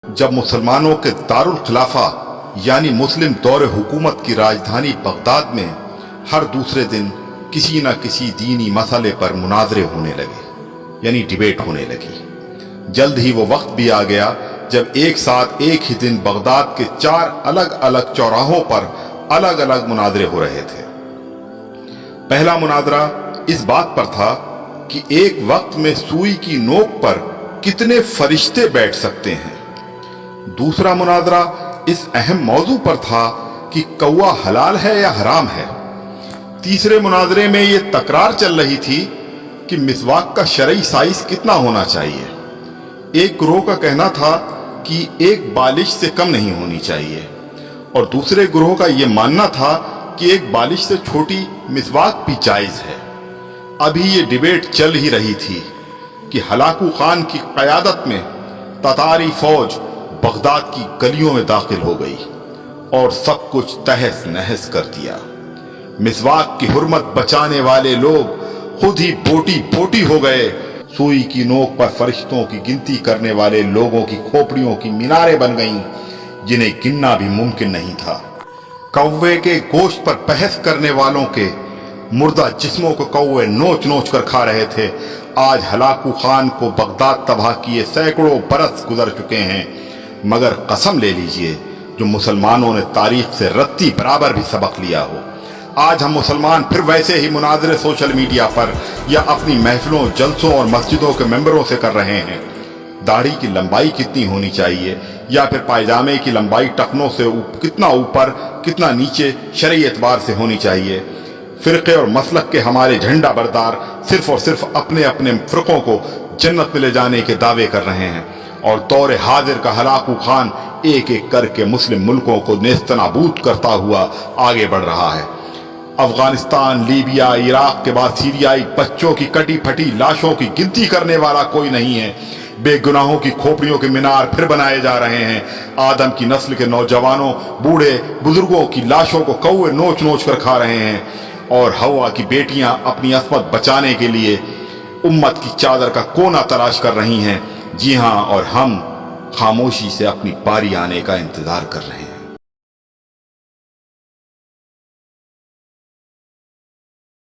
जब मुसलमानों के दारुल खिलाफा यानी मुस्लिम दौर हुकूमत की राजधानी बगदाद में हर दूसरे दिन किसी न किसी दीनी मसले पर मुनाजरे होने लगे यानी डिबेट होने लगी। जल्द ही वो वक्त भी आ गया जब एक साथ एक ही दिन बगदाद के 4 अलग अलग चौराहों पर अलग अलग मुनाजरे हो रहे थे। पहला मुनाजरा इस बात पर था कि एक वक्त में सुई की नोक पर कितने फरिश्ते बैठ सकते हैं। दूसरा मुनाजरा इस अहम मौजू पर था कि कौवा हलाल है या हराम है। तीसरे मुनाजरे में यह तकरार चल रही थी कि मिसवाक का शरई साइज कितना होना चाहिए। एक ग्रोह का कहना था कि एक बालिश से कम नहीं होनी चाहिए और दूसरे ग्रोह का यह मानना था कि एक बालिश से छोटी मिसवाक भी जायज है। अभी ये डिबेट चल ही रही थी कि हलाकू खान की क़यादत में ततारी फौज बगदाद की गलियों में दाखिल हो गई और सब कुछ तहस नहस कर दिया। मिसवाक की हुर्मत बचाने वाले लोग खुद ही बोटी बोटी हो गए। सुई की नोक पर फरिश्तों की गिनती करने वाले लोगों की खोपड़ियों की मीनारें बन गईं जिन्हें गिनना भी मुमकिन नहीं था। कौवे के गोश्त पर बहस करने वालों के मुर्दा जिस्मों को कौवे नोच नोच कर खा रहे थे। आज हलाकू खान को बगदाद तबाह किए सैकड़ों बरस गुजर चुके हैं, मगर कसम ले लीजिए जो मुसलमानों ने तारीख से रत्ती बराबर भी सबक लिया हो। आज हम मुसलमान फिर वैसे ही मुनाजरे सोशल मीडिया पर या अपनी महफिलों, जलसों और मस्जिदों के मेंबरों से कर रहे हैं। दाढ़ी की लंबाई कितनी होनी चाहिए या फिर पायजामे की लंबाई टखनों से कितना ऊपर कितना नीचे शरई एतबार से होनी चाहिए। फिरके और मसलक के हमारे झंडा बरदार सिर्फ और सिर्फ अपने अपने फिरकों को जन्नत में ले जाने के दावे कर रहे हैं और दौरे हाजिर का हलाकू खान एक एक करके मुस्लिम मुल्कों को नेस्तनाबूद करता हुआ आगे बढ़ रहा है। अफगानिस्तान, लीबिया, इराक के बाद सीरियाई बच्चों की कटी फटी लाशों की गिनती करने वाला कोई नहीं है। बेगुनाहों की खोपड़ियों के मीनार फिर बनाए जा रहे हैं। आदम की नस्ल के नौजवानों, बूढ़े बुजुर्गों की लाशों को कौवे नोच नोच कर खा रहे हैं और हवा की बेटियां अपनी अस्मत बचाने के लिए उम्मत की चादर का कोना तलाश कर रही हैं। जी हां, और हम खामोशी से अपनी बारी आने का इंतजार कर रहे हैं।